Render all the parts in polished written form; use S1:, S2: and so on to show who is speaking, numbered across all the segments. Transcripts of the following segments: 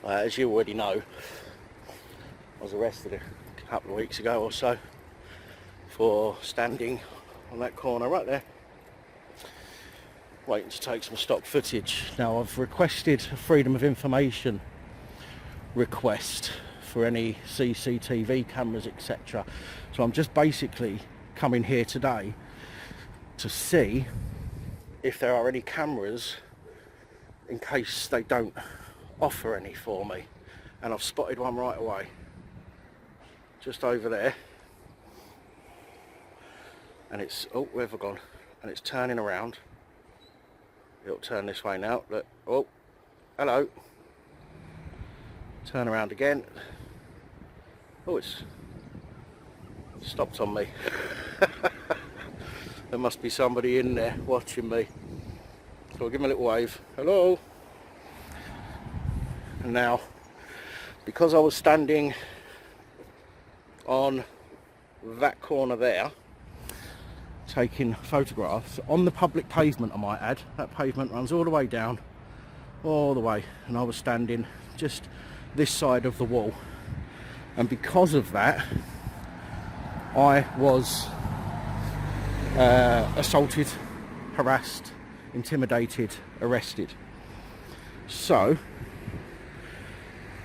S1: As you already know, I was arrested a couple of weeks ago or so for standing on that corner right there, waiting to take some stock footage. Now I've requested a freedom of information request for any CCTV cameras, etc. So I'm just basically coming here today to see if there are any cameras in case they don't offer any for me. And I've spotted one right away, just over there. And it's, oh, where have I gone? And it's turning around. It'll turn this way now. Look, oh, hello. Turn around again. Oh, it's stopped on me. There must be somebody in there watching me. So I'll give him a little wave. Hello. And now, because I was standing on that corner there, taking photographs on the public pavement, I might add, that pavement runs all the way down, all the way, and I was standing just this side of the wall, and because of that I was assaulted, harassed, intimidated, arrested. So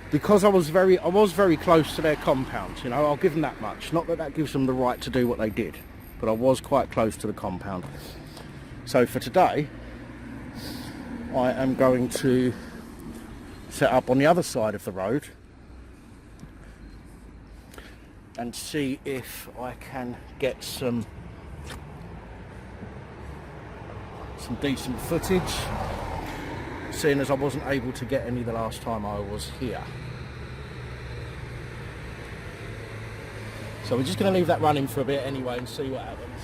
S1: because I was very close to their compound, you know, I'll give them that much. Not that that gives them the right to do what they did, but I was quite close to the compound. So for today, I am going to set up on the other side of the road and see if I can get some decent footage, seeing as I wasn't able to get any the last time I was here. So we're just going to leave that running for a bit anyway and see what happens.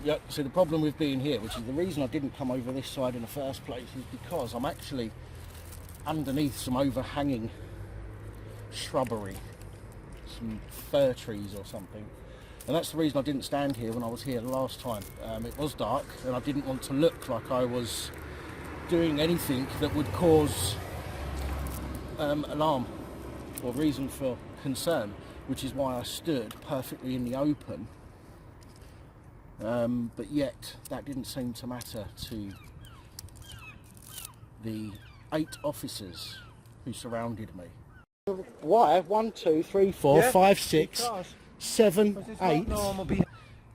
S1: Yeah, so the problem with being here, which is the reason I didn't come over this side in the first place, is because I'm actually underneath some overhanging shrubbery, some fir trees or something, and that's the reason I didn't stand here when I was here the last time. It was dark and I didn't want to look like I was doing anything that would cause alarm or reason for concern, which is why I stood perfectly in the open, but yet that didn't seem to matter to the 8 officers who surrounded me. Why? 1, 2, 3, 4, 5, 6, 7, 8,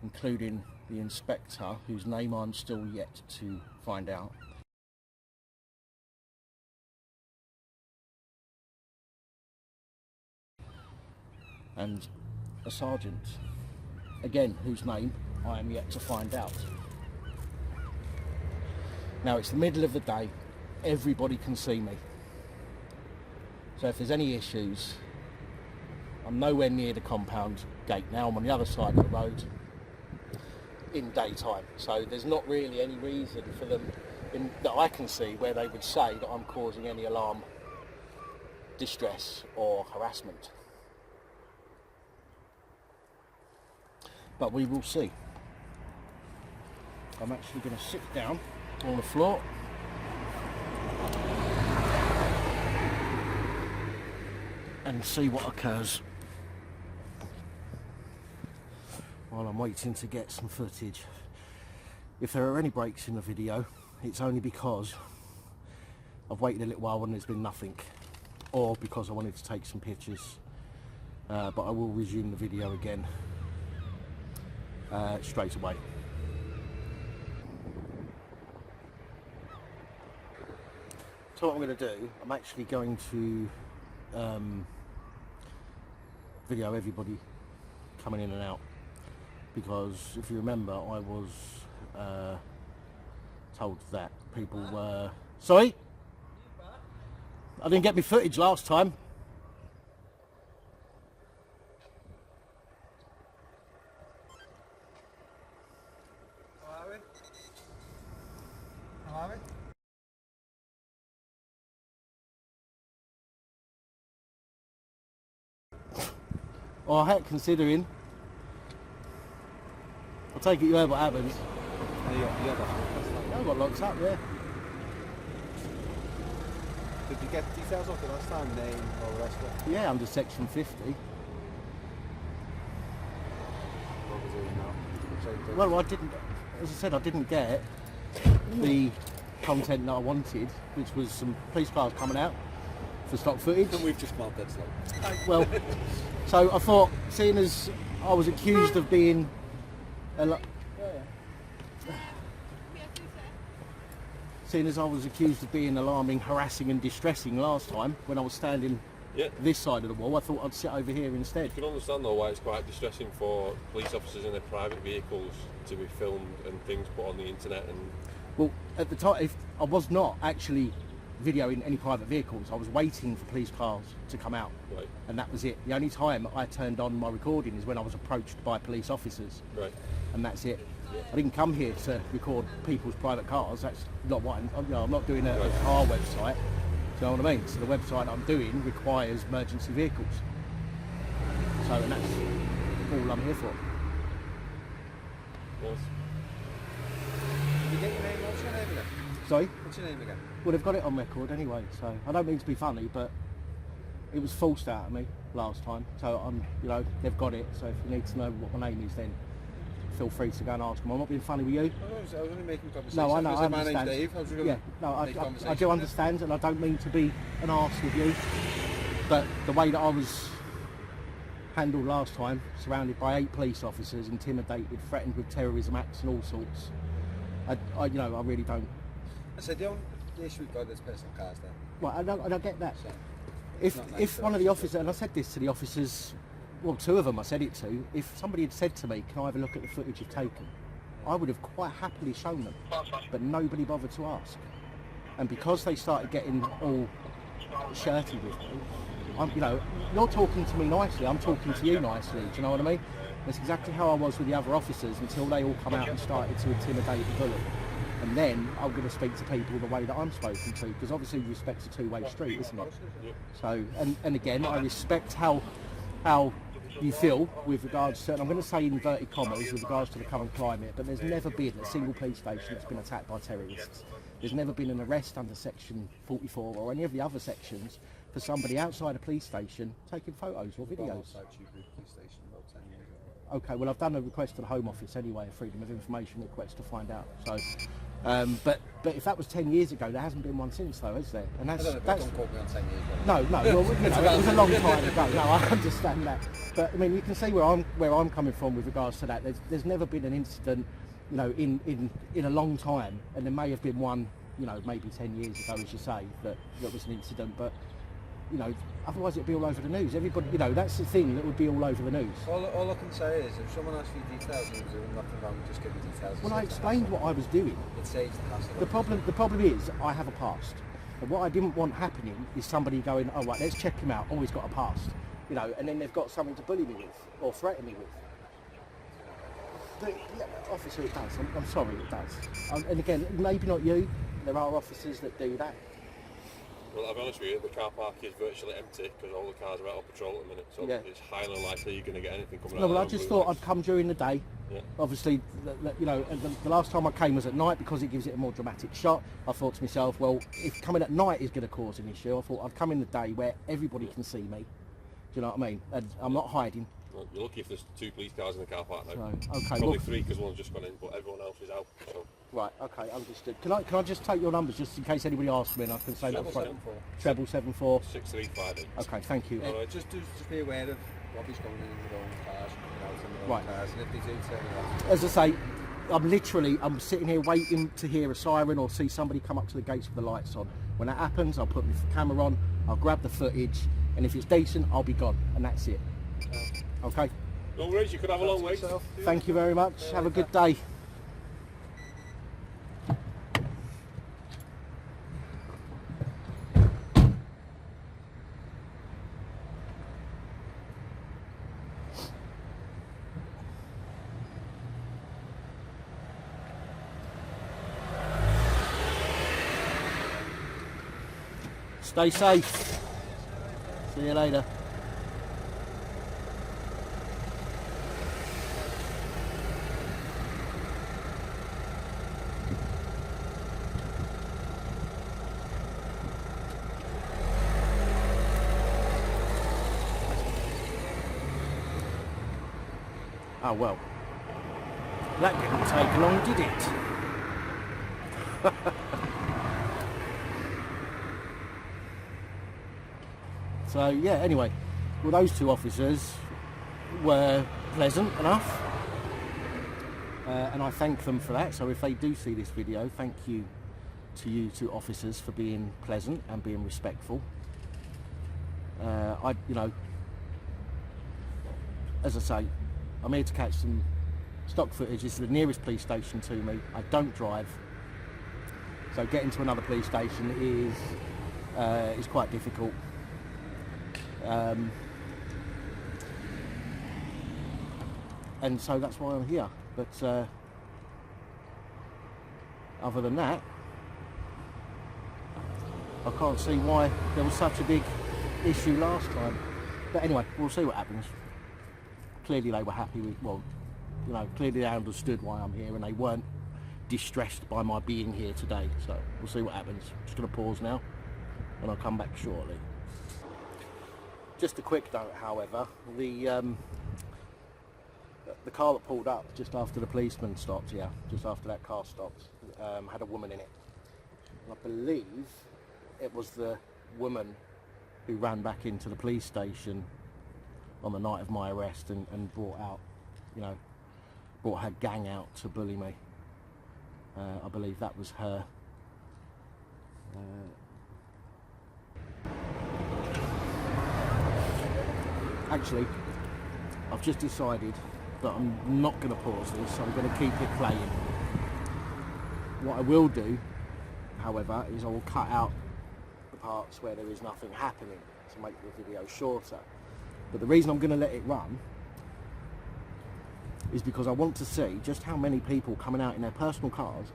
S1: including the inspector, whose name I'm still yet to find out. And a sergeant, again, whose name I am yet to find out. Now it's the middle of the day, everybody can see me. So if there's any issues, I'm nowhere near the compound gate now. I'm on the other side of the road in daytime. So there's not really any reason for them that I can see where they would say that I'm causing any alarm, distress or harassment. But we will see. I'm actually going to sit down on the floor and see what occurs while I'm waiting to get some footage. If there are any breaks in the video, it's only because I've waited a little while when there's been nothing, or because I wanted to take some pictures, but I will resume the video again straight away. So what I'm going to do, I'm actually going to video everybody coming in and out, because if you remember, I was told that people were... Sorry? I didn't get my footage last time.
S2: How are we? How are we?
S1: Alright, considering. take it you heard what happens.
S2: Yeah,
S1: I got locked up, yeah.
S2: did you get details off the last time? Name, all the rest of it?
S1: Yeah, under section 50.
S2: What was it now? Same thing.
S1: Well, I didn't, as I said, I didn't get the content that I wanted, which was some police cars coming out for stock footage.
S2: And we've just marked that slow.
S1: Well, so I thought, seeing as I was accused of being seeing as I was accused of being alarming, harassing and distressing last time when I was standing this side of the wall, I thought I'd sit over here instead.
S3: You can understand though why it's quite distressing for police officers in their private vehicles to be filmed and things put on the internet. And
S1: well, at the time, if I was not actually videoing any private vehicles, I was waiting for police cars to come out,
S3: right,
S1: and that was it. The only time I turned on my recording is when I was approached by police officers,
S3: right,
S1: and that's it. I didn't come here to record people's private cars. That's not what I'm not doing a car website. Do you know what I mean? So the website I'm doing requires emergency vehicles. So, and that's all I'm here for.
S3: yes.
S2: Did you get your name? What's your name again?
S1: Sorry?
S2: What's your name again?
S1: Well, they've got it on record anyway, so I don't mean to be funny, but it was forced out of me last time. So they've got it. So if you need to know what my name is, then feel free to go and ask them. I'm not being funny with you.
S2: I was only making conversation.
S1: No, I know, I
S2: My
S1: understand.
S2: name's Dave. I was gonna
S1: Yeah, no,
S2: make
S1: I
S2: conversation
S1: do
S2: with
S1: understand, and I don't mean to be an arse with you, but the way that I was handled last time, surrounded by 8 police officers, intimidated, threatened with terrorism acts and all sorts, I really don't.
S2: I said the only issue we've got is personal cars then.
S1: Well, I don't get that.
S2: So,
S1: If
S2: not nice
S1: if
S2: for
S1: one
S2: us,
S1: of the
S2: is it?
S1: officers, and I said this to the officers, well, 2 of them I said it to, if somebody had said to me, can I have a look at the footage you've taken, I would have quite happily shown them, but nobody bothered to ask. And because they started getting all shirty with me, you're talking to me nicely, I'm talking to you nicely, do you know what I mean? That's exactly how I was with the other officers until they all come out and started to intimidate and bully. And then I'm going to speak to people the way that I'm spoken to, because obviously respect's a two-way street, isn't it? So, and again, I respect how you feel with regards to, and I'm going to say inverted commas, with regards to the current climate, but there's never been a single police station that's been attacked by terrorists. There's never been an arrest under section 44 or any of the other sections for somebody outside a police station taking photos or videos. Okay, well I've done a request to the Home Office anyway, a Freedom of Information request to find out. So, but if that was 10 years ago, there hasn't been one since though, is there? And that's
S2: don't quote me on 10 years ago.
S1: no, well, it was a long time ago. No, I understand that. But I mean, you can see where I'm coming from with regards to that. There's never been an incident, in a long time, and there may have been one, maybe 10 years ago, as you say, that was an incident, but. Otherwise it'd be all over the news. Everybody, that's the thing that would be all over the news.
S2: All I can say is, if someone asks you details and you're doing nothing wrong, just give me details.
S1: Well, I explained what I was doing.
S2: It saves the hassle.
S1: The problem is, I have a past. And what I didn't want happening is somebody going, oh right, let's check him out. Oh, he's got a past. And then they've got something to bully me with or threaten me with. But, yeah, officer, it does. I'm sorry, it does. And again, maybe not you. There are officers that do that.
S3: Well, I'll be honest with you, the car park is virtually empty because all the cars are out on patrol at the minute, so it's highly unlikely you're going to get anything coming out.
S1: No, well, I just thought I'd come during the day.
S3: Yeah.
S1: Obviously, the last time I came was at night because it gives it a more dramatic shot. I thought to myself, well, if coming at night is going to cause an issue, I thought I'd come in the day where everybody can see me. Do you know what I mean? And I'm not hiding.
S3: Well, you're lucky if there's 2 police cars in the car park now.
S1: So, okay,
S3: Probably 3 because one's just gone in, but everyone else is out. So.
S1: Right, okay, understood. Can I just take your numbers just in case anybody asks me and I can say that front? 774.
S3: 6358.
S1: Okay, thank you.
S2: Right. Just be aware of Robbie's going in their own cars, coming out in their own cars, and if they do turn around.
S1: As I say, I'm sitting here waiting to hear a siren or see somebody come up to the gates with the lights on. When that happens, I'll put my camera on, I'll grab the footage, and if it's decent, I'll be gone, and that's it. Okay?
S3: No worries, you could have a long wait.
S1: Thank you very much. Have a good day. Stay safe. See you later. Oh well, that didn't take long, did it? So yeah, anyway, well, those two officers were pleasant enough, and I thank them for that. So if they do see this video, thank you to you two officers for being pleasant and being respectful. You know, as I say, I'm here to catch some stock footage. This is the nearest police station to me. I don't drive, so getting to another police station is quite difficult. And so that's why I'm here. But other than that, I can't see why there was such a big issue last time. But anyway, we'll see what happens. Clearly they were happy with, well, you know, clearly they understood why I'm here and they weren't distressed by my being here today. So we'll see what happens. Just going to pause now and I'll come back shortly. Just a quick note, however, the car that pulled up just after the policeman stopped, yeah, just after that car stopped, had a woman in it. And I believe it was the woman who ran back into the police station on the night of my arrest and brought her gang out to bully me. I believe that was her. Actually, I've just decided that I'm not going to pause this, I'm going to keep it playing. What I will do, however, is I will cut out the parts where there is nothing happening to make the video shorter. But the reason I'm going to let it run is because I want to see just how many people coming out in their personal cars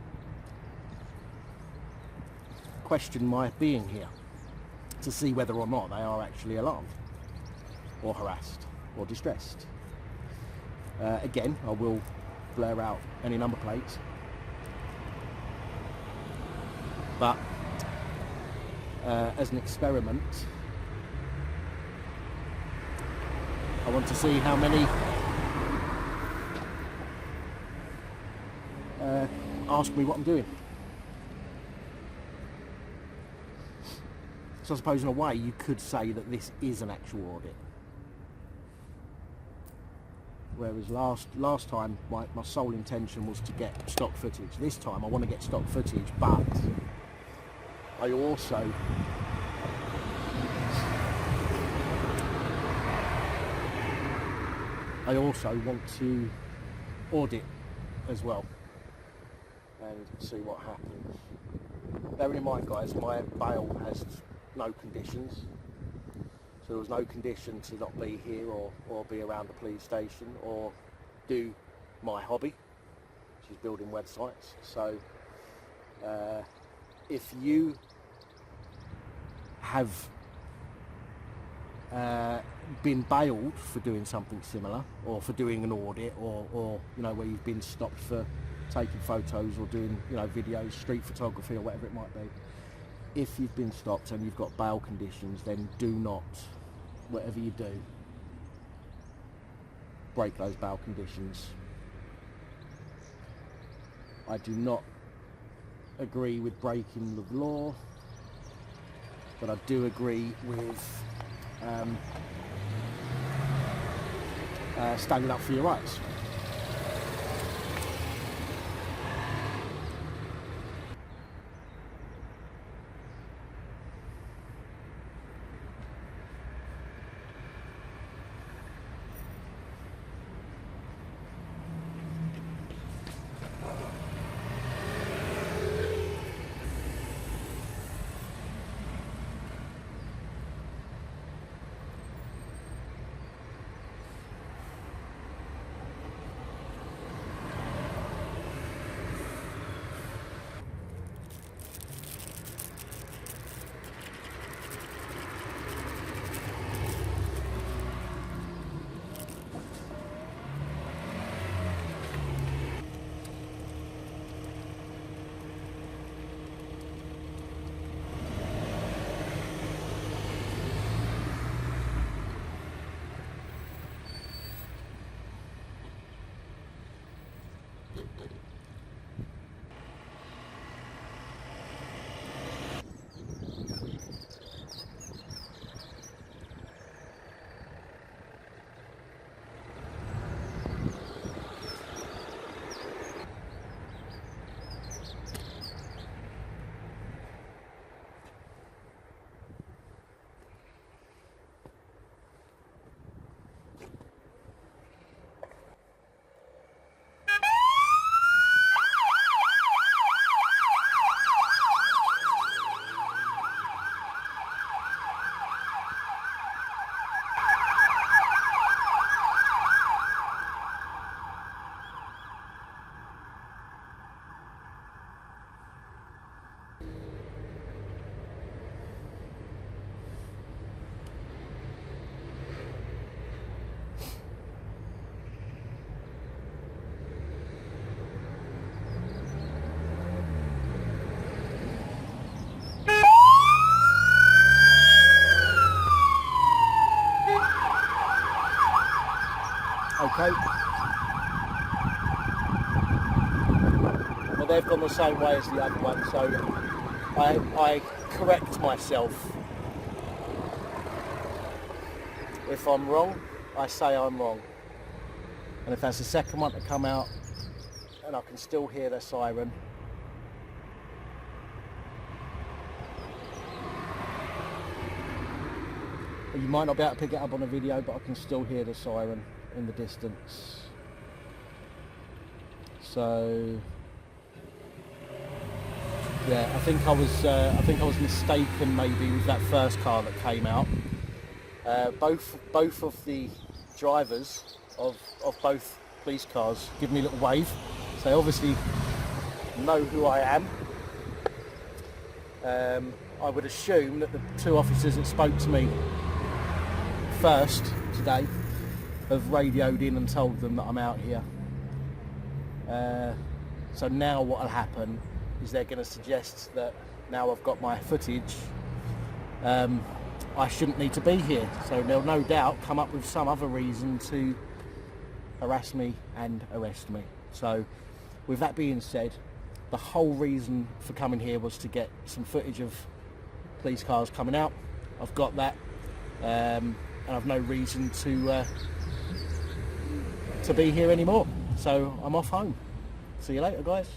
S1: question my being here, to see whether or not they are actually alarmed or harassed or distressed. Again, I will blur out any number plates, but as an experiment, I want to see how many ask me what I'm doing. So I suppose in a way you could say that this is an actual audit. Whereas last time my sole intention was to get stock footage. This time I want to get stock footage, but I also want to audit as well and see what happens. Bearing in mind, guys, my bail has no conditions. So there was no condition to not be here or be around the police station or do my hobby, which is building websites. So if you have been bailed for doing something similar, or for doing an audit, or you know, where you've been stopped for taking photos or doing, you know, videos, street photography or whatever it might be, if you've been stopped and you've got bail conditions, then do not, whatever you do, break those bail conditions. I do not agree with breaking the law, but I do agree with standing up for your rights. Okay. But they've gone the same way as the other one, so I correct myself. If I'm wrong, I say I'm wrong. And if that's the second one to come out and I can still hear the siren, you might not be able to pick it up on a video, but I can still hear the siren in the distance. So yeah, I think I was mistaken maybe with that first car that came out. Both of the drivers of both police cars give me a little wave, so they obviously know who I am. I would assume that the two officers that spoke to me first today have radioed in and told them that I'm out here. So now what will happen is they're going to suggest that now I've got my footage, I shouldn't need to be here. So they'll no doubt come up with some other reason to harass me and arrest me. So with that being said, the whole reason for coming here was to get some footage of police cars coming out. I've got that, and I've no reason to be here anymore. So I'm off home. See you later, guys.